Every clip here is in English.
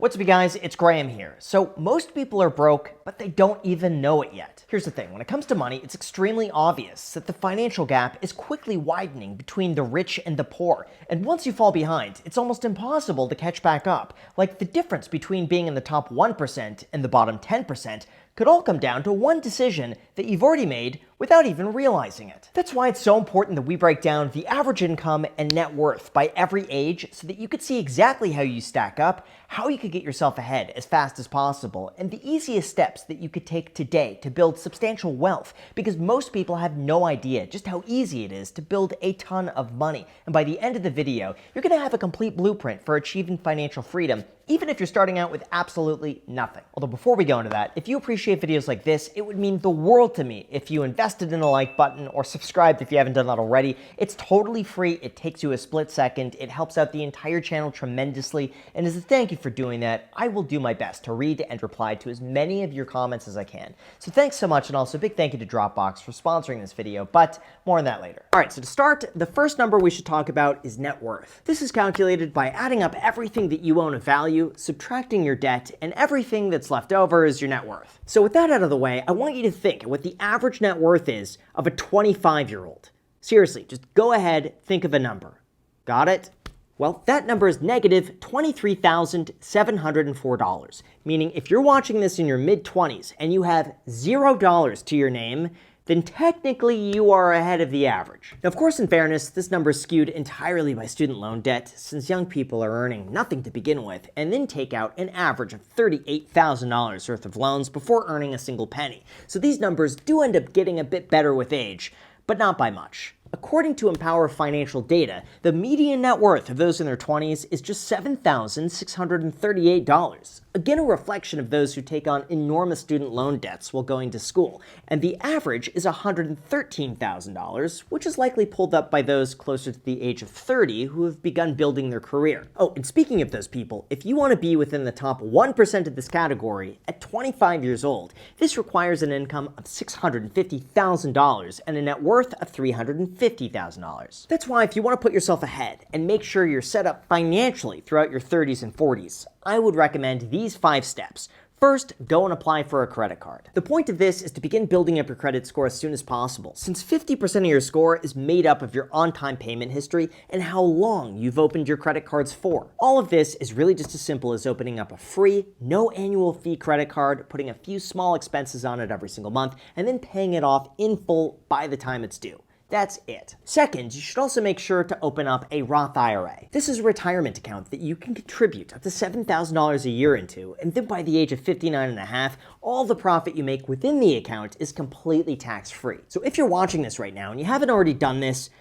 What's up, you guys? It's Graham here. So most people are broke, but they don't even know it yet. Here's the thing. When it comes to money, it's extremely obvious that the financial gap is quickly widening between the rich and the poor. And once you fall behind, it's almost impossible to catch back up. Like the difference between being in the top 1% and the bottom 10% could all come down to one decision that you've already made without even realizing it. That's why it's so important that we break down the average income and net worth by every age so that you could see exactly how you stack up, how you could get yourself ahead as fast as possible, and the easiest steps that you could take today to build substantial wealth, because most people have no idea just how easy it is to build a ton of money. And by the end of the video, you're going to have a complete blueprint for achieving financial freedom, even if you're starting out with absolutely nothing. Although before we go into that, if you appreciate videos like this, it would mean the world to me if you invested in the like button or subscribed if you haven't done that already. It's totally free. It takes you a split second. It helps out the entire channel tremendously. And as a thank you for doing that, I will do my best to read and reply to as many of your comments as I can. So thanks so much, and also a big thank you to Dropbox for sponsoring this video, but more on that later. All right, so to start, the first number we should talk about is net worth. This is calculated by adding up everything that you own of value, subtracting your debt, and everything that's left over is your net worth. So with that out of the way, I want you to think what the average net worth is of a 25-year-old. Seriously, just go ahead, think of a number. Got it? Well, that number is negative $23,704, meaning if you're watching this in your mid-20s and you have $0 to your name, then technically you are ahead of the average. Now, of course, in fairness, this number is skewed entirely by student loan debt, since young people are earning nothing to begin with and then take out an average of $38,000 worth of loans before earning a single penny. So these numbers do end up getting a bit better with age, but not by much. According to Empower Financial data, the median net worth of those in their 20s is just $7,638. Again, a reflection of those who take on enormous student loan debts while going to school. And the average is $113,000, which is likely pulled up by those closer to the age of 30 who have begun building their career. Oh, and speaking of those people, if you want to be within the top 1% of this category at 25 years old, this requires an income of $650,000 and a net worth of $350,000. That's why if you want to put yourself ahead and make sure you're set up financially throughout your 30s and 40s, I would recommend these 5 steps. First, go and apply for a credit card. The point of this is to begin building up your credit score as soon as possible, since 50% of your score is made up of your on-time payment history and how long you've opened your credit cards for. All of this is really just as simple as opening up a free, no annual fee credit card, putting a few small expenses on it every single month, and then paying it off in full by the time it's due. That's it. Second, you should also make sure to open up a Roth IRA. This is a retirement account that you can contribute up to $7,000 a year into, and then by the age of 59 and a half, all the profit you make within the account is completely tax-free. So if you're watching this right now and you haven't already done this,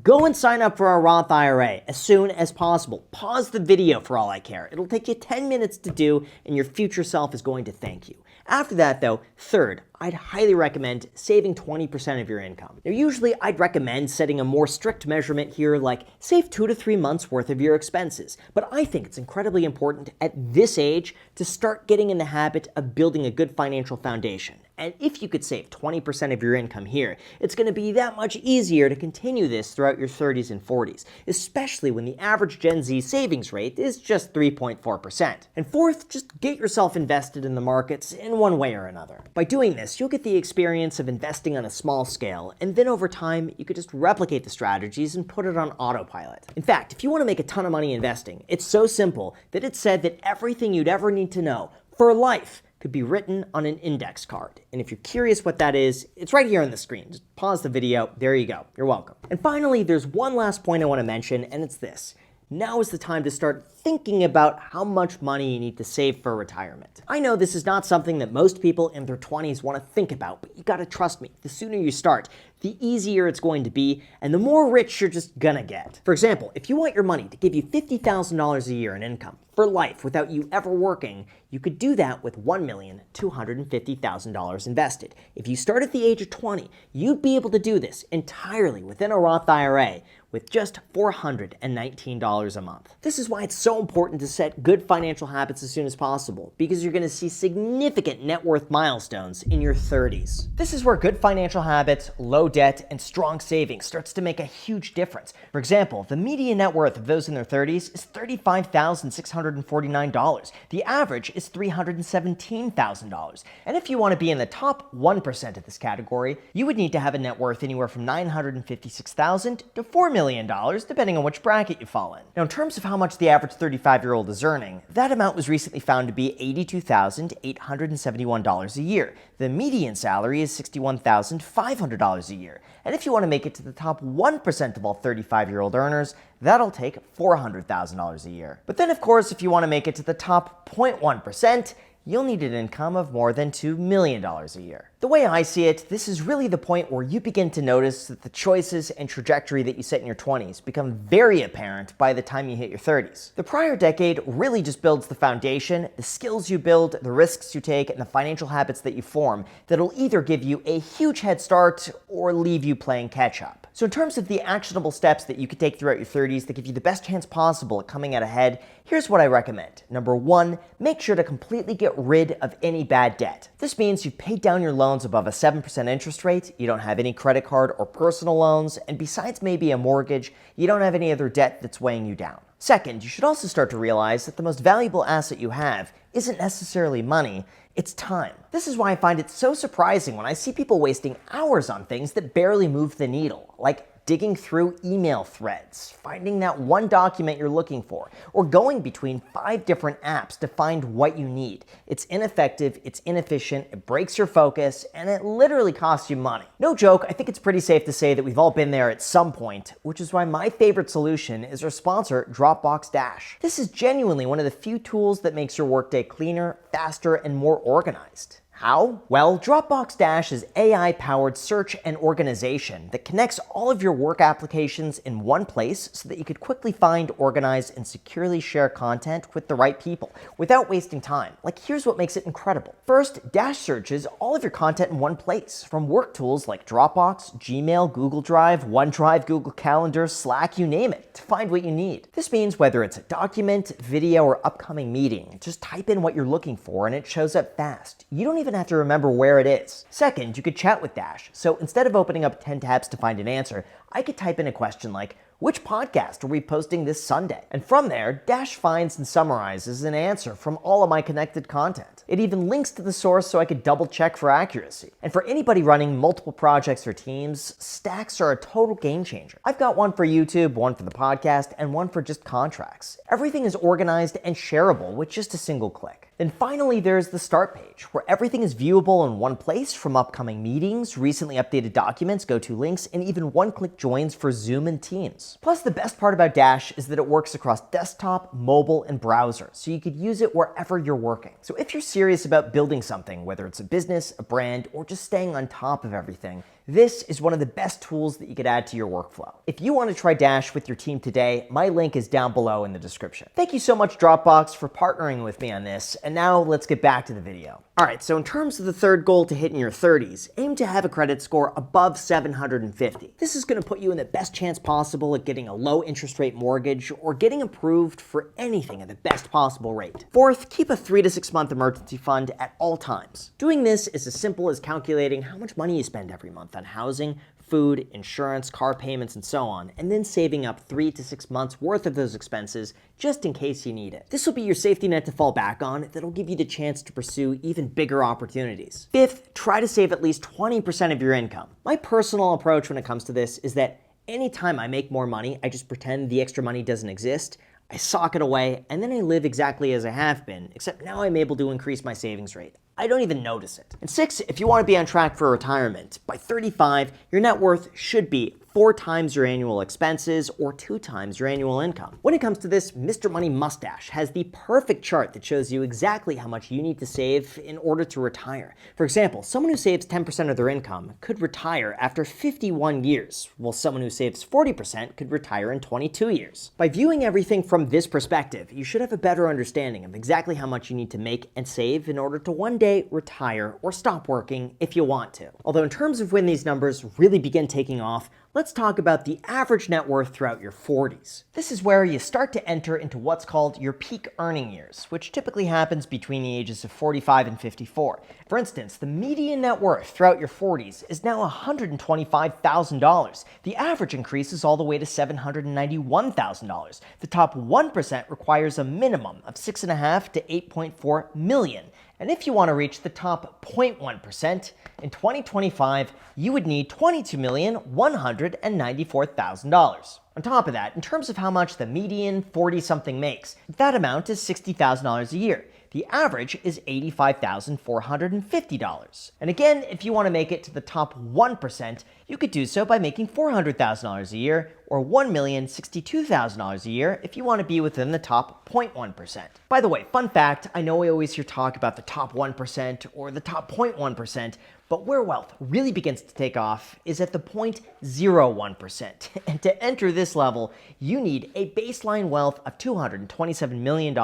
go and sign up for a Roth IRA as soon as possible. Pause the video for all I care. It'll take you 10 minutes to do, and your future self is going to thank you. After that, though, third, I'd highly recommend saving 20% of your income. Now, usually I'd recommend setting a more strict measurement here, like save 2 to 3 months worth of your expenses. But I think it's incredibly important at this age to start getting in the habit of building a good financial foundation. And if you could save 20% of your income here, it's going to be that much easier to continue this throughout your 30s and 40s, especially when the average Gen Z savings rate is just 3.4%. And fourth, just get yourself invested in the markets in one way or another. By doing this, you'll get the experience of investing on a small scale, and then over time, you could just replicate the strategies and put it on autopilot. In fact, if you want to make a ton of money investing, it's so simple that it's said that everything you'd ever need to know for life could be written on an index card. And if you're curious what that is, it's right here on the screen. Just pause the video. There you go. You're welcome. And finally, there's one last point I want to mention, and it's this. Now is the time to start thinking about how much money you need to save for retirement. I know this is not something that most people in their 20s want to think about, but you gotta trust me. The sooner you start, the easier it's going to be, and the more rich you're just gonna get. For example, if you want your money to give you $50,000 a year in income for life without you ever working, you could do that with $1,250,000 invested. If you start at the age of 20, you'd be able to do this entirely within a Roth IRA with just $419 a month. This is why it's so important to set good financial habits as soon as possible, because you're going to see significant net worth milestones in your 30s. This is where good financial habits, low debt, and strong savings starts to make a huge difference. For example, the median net worth of those in their 30s is $35,649. The average is $317,000. And if you want to be in the top 1% of this category, you would need to have a net worth anywhere from $956,000 to $4 million, depending on which bracket you fall in. Now, in terms of how much the average 35-year-old is earning, that amount was recently found to be $82,871 a year. The median salary is $61,500 a year. And if you want to make it to the top 1% of all 35-year-old earners, that'll take $400,000 a year. But then, of course, if you want to make it to the top 0.1%, you'll need an income of more than $2 million a year. The way I see it, this is really the point where you begin to notice that the choices and trajectory that you set in your 20s become very apparent by the time you hit your 30s. The prior decade really just builds the foundation, the skills you build, the risks you take, and the financial habits that you form that'll either give you a huge head start or leave you playing catch up. So in terms of the actionable steps that you could take throughout your 30s that give you the best chance possible at coming out ahead, here's what I recommend. Number 1, make sure to completely get rid of any bad debt. This means you've paid down your loans above a 7% interest rate, you don't have any credit card or personal loans, and besides maybe a mortgage, you don't have any other debt that's weighing you down. Second, you should also start to realize that the most valuable asset you have isn't necessarily money, it's time. This is why I find it so surprising when I see people wasting hours on things that barely move the needle, like digging through email threads, finding that one document you're looking for, or going between 5 different apps to find what you need. It's ineffective, it's inefficient, it breaks your focus, and it literally costs you money. No joke, I think it's pretty safe to say that we've all been there at some point, which is why my favorite solution is our sponsor, Dropbox Dash. This is genuinely one of the few tools that makes your workday cleaner, faster, and more organized. How? Well, Dropbox Dash is AI-powered search and organization that connects all of your work applications in one place so that you could quickly find, organize, and securely share content with the right people without wasting time. Like, here's what makes it incredible. First, Dash searches all of your content in one place, from work tools like Dropbox, Gmail, Google Drive, OneDrive, Google Calendar, Slack, you name it, to find what you need. This means whether it's a document, video, or upcoming meeting, just type in what you're looking for and it shows up fast. You don't even have to remember where it is. Second, you could chat with Dash. So instead of opening up 10 tabs to find an answer, I could type in a question like, which podcast are we posting this Sunday? And from there, Dash finds and summarizes an answer from all of my connected content. It even links to the source so I could double check for accuracy. And for anybody running multiple projects or teams, stacks are a total game changer. I've got one for YouTube, one for the podcast, and one for just contracts. Everything is organized and shareable with just a single click. Then finally, there's the start page, where everything is viewable in one place, from upcoming meetings, recently updated documents, go-to links, and even one-click joins for Zoom and Teams. Plus, the best part about Dash is that it works across desktop, mobile, and browser, so you could use it wherever you're working. So if you're serious about building something, whether it's a business, a brand, or just staying on top of everything, this is one of the best tools that you could add to your workflow. If you want to try Dash with your team today, my link is down below in the description. Thank you so much, Dropbox, for partnering with me on this, and now let's get back to the video. Alright, so in terms of the third goal to hit in your 30s, aim to have a credit score above 750. This is going to put you in the best chance possible at getting a low interest rate mortgage or getting approved for anything at the best possible rate. Fourth, keep a 3 to 6 month emergency fund at all times. Doing this is as simple as calculating how much money you spend every month on housing, food, insurance, car payments, and so on, and then saving up 3 to 6 months worth of those expenses just in case you need it. This will be your safety net to fall back on that'll give you the chance to pursue even bigger opportunities. Fifth, try to save at least 20% of your income. My personal approach when it comes to this is that anytime I make more money, I just pretend the extra money doesn't exist. I sock it away, and then I live exactly as I have been, except now I'm able to increase my savings rate. I don't even notice it. And 6, if you want to be on track for retirement, by 35, your net worth should be 4 times your annual expenses or 2 times your annual income. When it comes to this, Mr. Money Mustache has the perfect chart that shows you exactly how much you need to save in order to retire. For example, someone who saves 10% of their income could retire after 51 years, while someone who saves 40% could retire in 22 years. By viewing everything from this perspective, you should have a better understanding of exactly how much you need to make and save in order to one day retire or stop working if you want to. Although in terms of when these numbers really begin taking off, Let's talk about the average net worth throughout your 40s. This is where you start to enter into what's called your peak earning years, which typically happens between the ages of 45 and 54. For instance, the median net worth throughout your 40s is now $125,000. The average increases all the way to $791,000. The top 1% requires a minimum of $6.5 to $8.4 million. And if you want to reach the top 0.1%, in 2025, you would need $22,194,000. On top of that, in terms of how much the median 40-something makes, that amount is $60,000 a year. The average is $85,450. And again, if you want to make it to the top 1%, you could do so by making $400,000 a year, or $1,062,000 a year if you want to be within the top 0.1%. By the way, fun fact, I know we always hear talk about the top 1% or the top 0.1%, but where wealth really begins to take off is at the 0.01%. And to enter this level, you need a baseline wealth of $227 million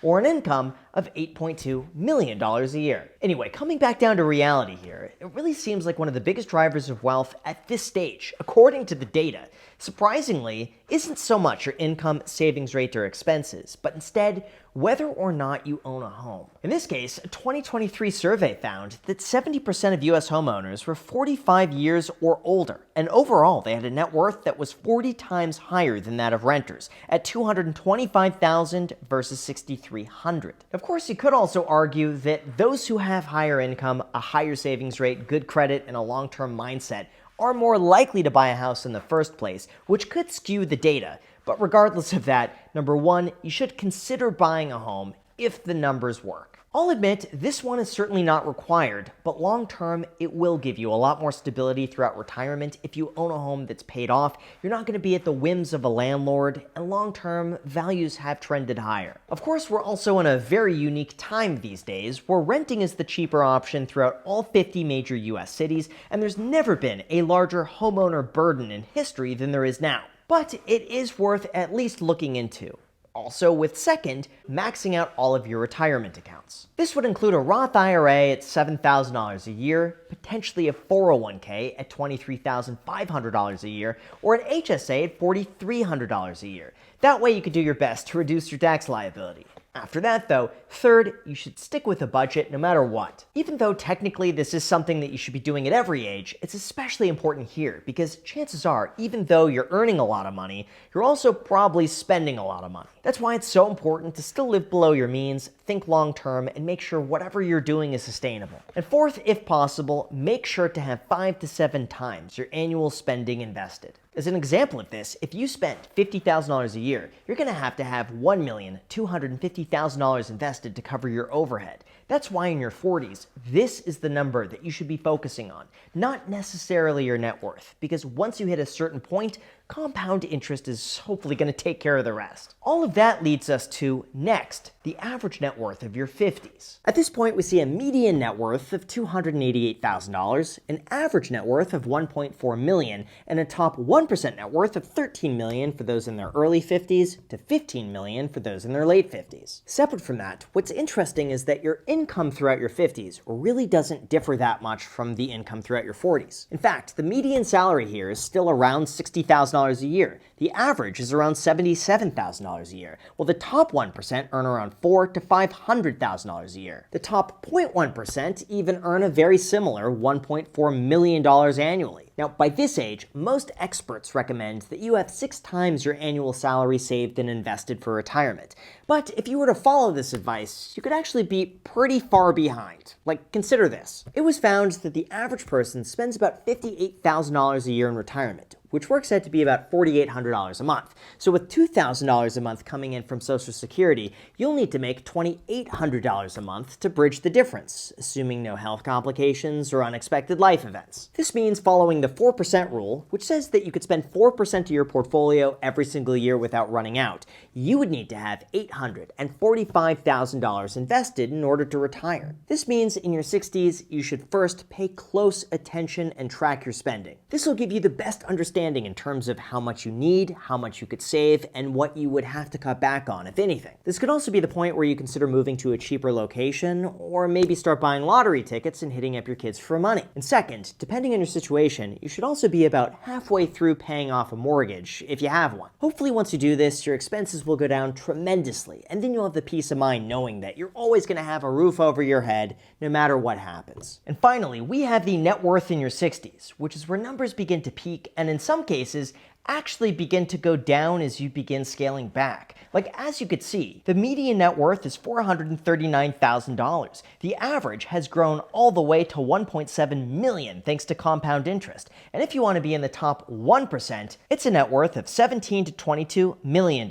or an income of $8.2 million a year. Anyway, coming back down to reality here, it really seems like one of the biggest drivers of wealth at this stage, according to the data, surprisingly, isn't so much your income, savings rate, or expenses, but instead whether or not you own a home. In this case, a 2023 survey found that 70% of US homeowners were 45 years or older, and overall they had a net worth that was 40 times higher than that of renters, at $225,000 versus $6,300. Of course, you could also argue that those who have higher income, a higher savings rate, good credit, and a long-term mindset are more likely to buy a house in the first place, which could skew the data. But regardless of that, number one, you should consider buying a home if the numbers work. I'll admit, this one is certainly not required, but long term, it will give you a lot more stability throughout retirement. If you own a home that's paid off, you're not going to be at the whims of a landlord, and long term, values have trended higher. Of course, we're also in a very unique time these days, where renting is the cheaper option throughout all 50 major US cities, and there's never been a larger homeowner burden in history than there is now. But it is worth at least looking into. Also, with second, maxing out all of your retirement accounts. This would include a Roth IRA at $7,000 a year, potentially a 401k at $23,500 a year, or an HSA at $4,300 a year. That way you could do your best to reduce your tax liability. After that, though, third, you should stick with a budget no matter what. Even though technically this is something that you should be doing at every age, it's especially important here because chances are, even though you're earning a lot of money, you're also probably spending a lot of money. That's why it's so important to still live below your means, think long term, and make sure whatever you're doing is sustainable. And fourth, if possible, make sure to have 5 to 7 times your annual spending invested. As an example of this, if you spent $50,000 a year, you're going to have $1,250,000 invested to cover your overhead. That's why in your 40s, this is the number that you should be focusing on, not necessarily your net worth, because once you hit a certain point, compound interest is hopefully going to take care of the rest. All of that leads us to, next, the average net worth of your 50s. At this point, we see a median net worth of $288,000, an average net worth of $1.4 million, and a top 1% net worth of $13 million for those in their early 50s to $15 million for those in their late 50s. Separate from that, what's interesting is that your income throughout your 50s really doesn't differ that much from the income throughout your 40s. In fact, the median salary here is still around $60,000 a year. The average is around $77,000 a year, while the top 1% earn around $400,000 to $500,000 a year. The top 0.1% even earn a very similar $1.4 million annually. Now, by this age, most experts recommend that you have 6 times your annual salary saved and invested for retirement. But if you were to follow this advice, you could actually be pretty far behind. Like, consider this. It was found that the average person spends about $58,000 a year in retirement, which works out to be about $4,800 a month. So with $2,000 a month coming in from Social Security, you'll need to make $2,800 a month to bridge the difference, assuming no health complications or unexpected life events. This means following the 4% rule, which says that you could spend 4% of your portfolio every single year without running out. You would need to have $845,000 invested in order to retire. This means in your 60s, you should first pay close attention and track your spending. This will give you the best understanding understanding in terms of how much you need, how much you could save, and what you would have to cut back on, if anything. This could also be the point where you consider moving to a cheaper location, or maybe start buying lottery tickets and hitting up your kids for money. And second, depending on your situation, you should also be about halfway through paying off a mortgage, if you have one. Hopefully once you do this, your expenses will go down tremendously, and then you'll have the peace of mind knowing that you're always going to have a roof over your head no matter what happens. And finally, we have the net worth in your 60s, which is where numbers begin to peak and in some cases actually begin to go down as you begin scaling back. Like, as you could see, the median net worth is $439,000. The average has grown all the way to $1.7 million thanks to compound interest. And if you want to be in the top 1%, it's a net worth of $17 to $22 million,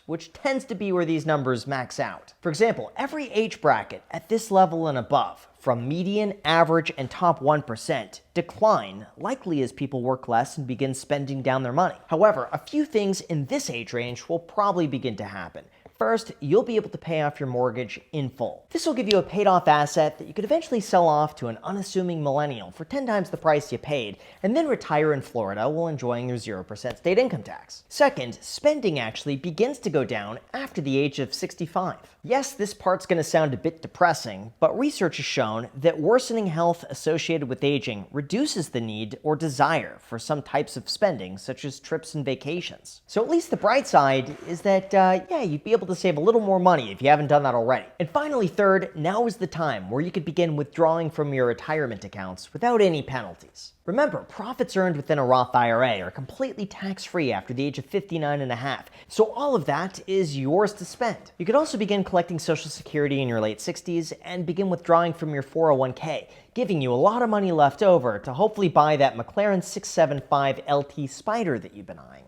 which tends to be where these numbers max out. For example, every age bracket at this level and above, from median, average, and top 1%, decline, likely as people work less and begin spending down their money. However, a few things in this age range will probably begin to happen. First, you'll be able to pay off your mortgage in full. This will give you a paid-off asset that you could eventually sell off to an unassuming millennial for 10 times the price you paid, and then retire in Florida while enjoying your 0% state income tax. Second, spending actually begins to go down after the age of 65. Yes, this part's going to sound a bit depressing, but research has shown that worsening health associated with aging reduces the need or desire for some types of spending, such as trips and vacations. So at least the bright side is that, you'd be able to save a little more money if you haven't done that already. And finally, third, now is the time where you could begin withdrawing from your retirement accounts without any penalties. Remember, profits earned within a Roth IRA are completely tax-free after the age of 59 and a half, so all of that is yours to spend. You could also begin collecting Social Security in your late 60s and begin withdrawing from your 401k, giving you a lot of money left over to hopefully buy that McLaren 675 LT Spider that you've been eyeing.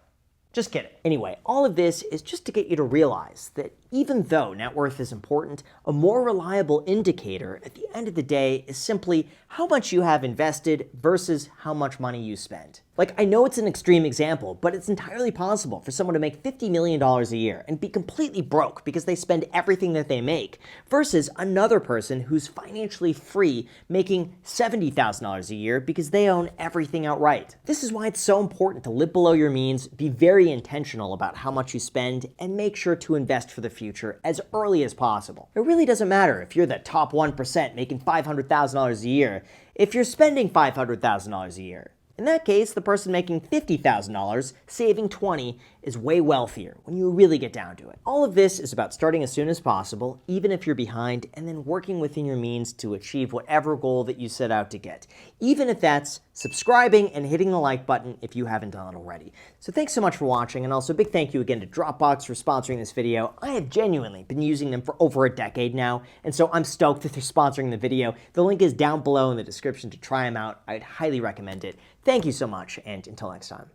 Just kidding. Anyway, all of this is just to get you to realize that even though net worth is important, a more reliable indicator at the end of the day is simply how much you have invested versus how much money you spend. Like, I know it's an extreme example, but it's entirely possible for someone to make $50 million a year and be completely broke because they spend everything that they make, versus another person who's financially free making $70,000 a year because they own everything outright. This is why it's so important to live below your means, be very intentional about how much you spend, and make sure to invest for the future as early as possible. It really doesn't matter if you're the top 1% making $500,000 a year if you're spending $500,000 a year. In that case, the person making $50,000, saving $20,000, is way wealthier when you really get down to it. All of this is about starting as soon as possible, even if you're behind, and then working within your means to achieve whatever goal that you set out to get, even if that's subscribing and hitting the like button if you haven't done it already. So thanks so much for watching, and also a big thank you again to Dropbox for sponsoring this video. I have genuinely been using them for over a decade now, and so I'm stoked that they're sponsoring the video. The link is down below in the description to try them out. I'd highly recommend it. Thank you so much, and until next time.